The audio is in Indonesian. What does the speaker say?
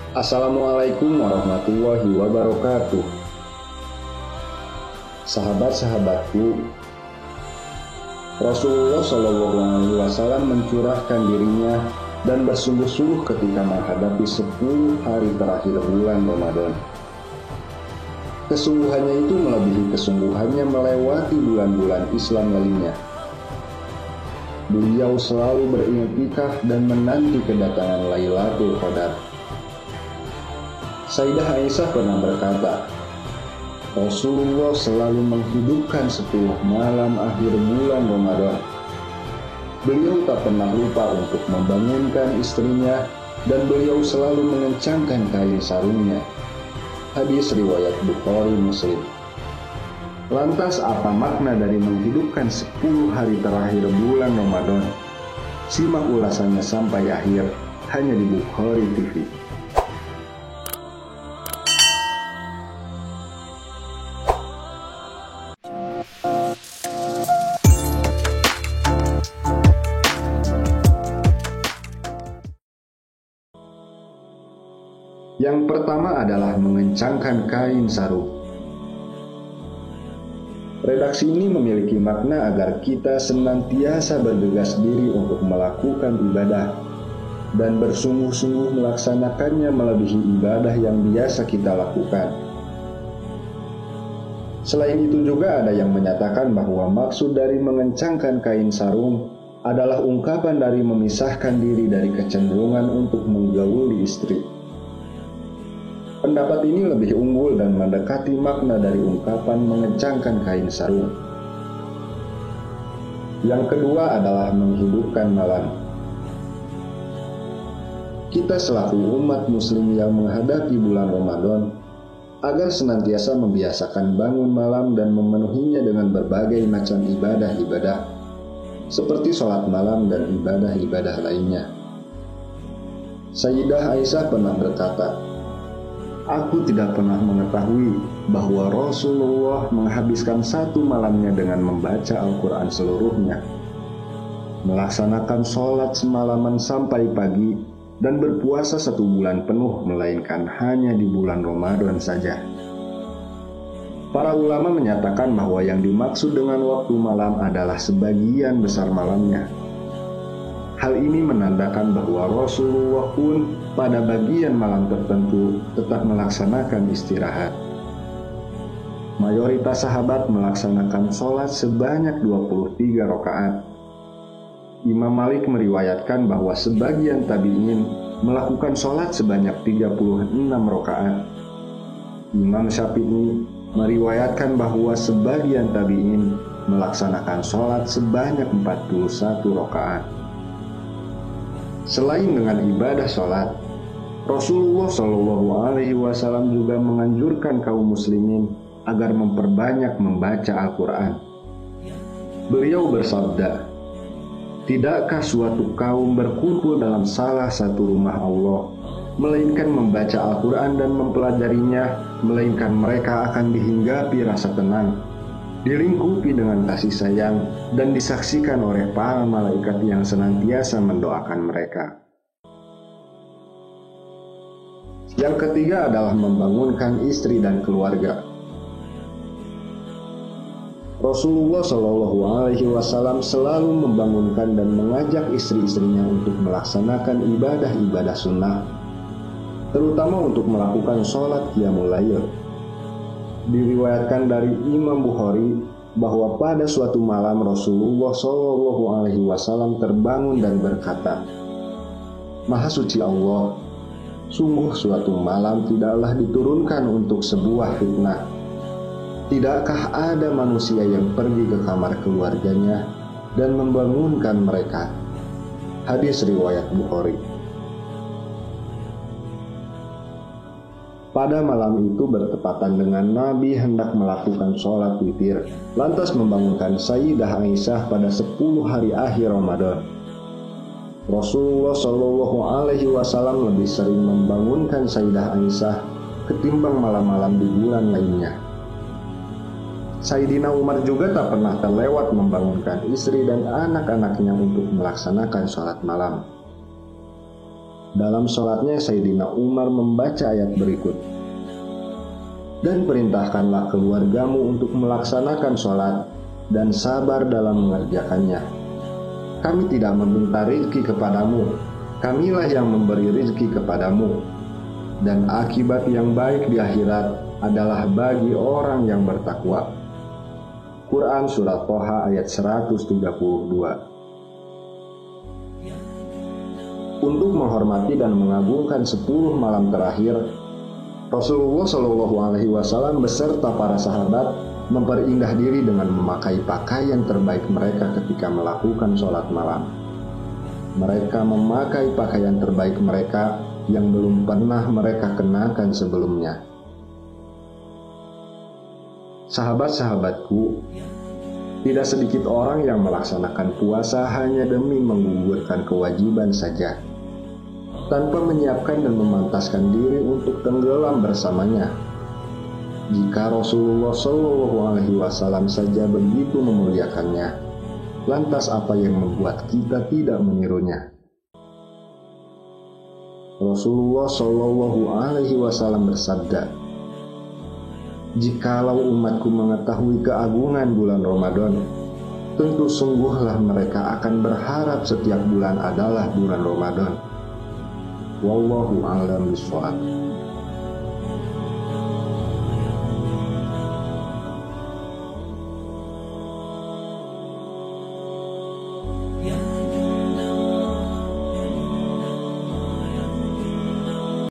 Assalamualaikum warahmatullahi wabarakatuh. Sahabat-sahabatku, Rasulullah SAW mencurahkan dirinya dan bersungguh-sungguh ketika menghadapi 10 hari terakhir bulan Ramadan. Kesungguhannya itu melebihi kesungguhannya melewati bulan-bulan Islam lainnya. Beliau selalu beriktikaf dan menanti kedatangan Lailatul Qadar. Sayyidah Aisyah pernah berkata, Rasulullah selalu menghidupkan 10 malam akhir bulan Ramadan. Beliau tak pernah lupa untuk membangunkan istrinya dan beliau selalu mengencangkan kain sarungnya. Hadis riwayat Bukhari Muslim. Lantas apa makna dari menghidupkan 10 hari terakhir bulan Ramadan? Simak ulasannya sampai akhir hanya di Bukhari TV. Yang pertama adalah mengencangkan kain sarung. Redaksi ini memiliki makna agar kita senantiasa bergegas diri untuk melakukan ibadah dan bersungguh-sungguh melaksanakannya melebihi ibadah yang biasa kita lakukan. Selain itu juga ada yang menyatakan bahwa maksud dari mengencangkan kain sarung adalah ungkapan dari memisahkan diri dari kecenderungan untuk menggauli istri. Pendapat ini lebih unggul dan mendekati makna dari ungkapan mengencangkan kain sarung. Yang kedua adalah menghidupkan malam. Kita selaku umat muslim yang menghadapi bulan Ramadan agar senantiasa membiasakan bangun malam dan memenuhinya dengan berbagai macam ibadah-ibadah seperti sholat malam dan ibadah-ibadah lainnya. Sayyidah Aisyah pernah berkata, aku tidak pernah mengetahui bahwa Rasulullah menghabiskan 1 malamnya dengan membaca Al-Quran seluruhnya, melaksanakan sholat semalaman sampai pagi, dan berpuasa 1 bulan penuh, melainkan hanya di bulan Ramadan saja. Para ulama menyatakan bahwa yang dimaksud dengan waktu malam adalah sebagian besar malamnya. Hal ini menandakan bahwa Rasulullah pun pada bagian malam tertentu tetap melaksanakan istirahat. Mayoritas sahabat melaksanakan sholat sebanyak 23 rakaat. Imam Malik meriwayatkan bahwa sebagian tabi'in melakukan sholat sebanyak 36 rakaat. Imam Syafi'i meriwayatkan bahwa sebagian tabi'in melaksanakan sholat sebanyak 41 rakaat. Selain dengan ibadah sholat, Rasulullah SAW juga menganjurkan kaum muslimin agar memperbanyak membaca Al-Quran. Beliau bersabda, tidakkah suatu kaum berkumpul dalam salah satu rumah Allah, melainkan membaca Al-Quran dan mempelajarinya, melainkan mereka akan dihinggapi rasa tenang, dilingkupi dengan kasih sayang, dan disaksikan oleh para malaikat yang senantiasa mendoakan mereka. Yang ketiga adalah membangunkan istri dan keluarga. Rasulullah SAW selalu membangunkan dan mengajak istri-istrinya untuk melaksanakan ibadah-ibadah sunnah, terutama untuk melakukan sholat qiyamul lail. Diriwayatkan dari Imam Bukhari bahwa pada suatu malam Rasulullah SAW terbangun dan berkata, Maha suci Allah, sungguh suatu malam tidaklah diturunkan untuk sebuah fitnah. Tidakkah ada manusia yang pergi ke kamar keluarganya dan membangunkan mereka? Hadis riwayat Bukhari. Pada malam itu bertepatan dengan Nabi hendak melakukan sholat witir, lantas membangunkan Sayyidah Aisyah pada 10 hari akhir Ramadan. Rasulullah SAW lebih sering membangunkan Sayyidah Aisyah ketimbang malam-malam di bulan lainnya. Sayyidina Umar juga tak pernah terlewat membangunkan istri dan anak-anaknya untuk melaksanakan sholat malam. Dalam sholatnya Sayyidina Umar membaca ayat berikut. Dan perintahkanlah keluargamu untuk melaksanakan sholat dan sabar dalam mengerjakannya. Kami tidak meminta rezeki kepadamu, kamilah yang memberi rezeki kepadamu. Dan akibat yang baik di akhirat adalah bagi orang yang bertakwa. Quran Surat Thaha ayat 132. Untuk menghormati dan mengagungkan 10 malam terakhir, Rasulullah Shallallahu Alaihi Wasallam beserta para sahabat memperindah diri dengan memakai pakaian terbaik mereka ketika melakukan sholat malam. Mereka memakai pakaian terbaik mereka yang belum pernah mereka kenakan sebelumnya. Sahabat-sahabatku, tidak sedikit orang yang melaksanakan puasa hanya demi menggugurkan kewajiban saja, tanpa menyiapkan dan memantaskan diri untuk tenggelam bersamanya. Jika Rasulullah Shallallahu Alaihi Wasallam saja begitu memuliakannya, lantas apa yang membuat kita tidak menirunya? Rasulullah Shallallahu Alaihi Wasallam bersabda, "Jikalau umatku mengetahui keagungan bulan Ramadan, tentu sungguhlah mereka akan berharap setiap bulan adalah bulan Ramadan." Wallahu a'lam bishawab.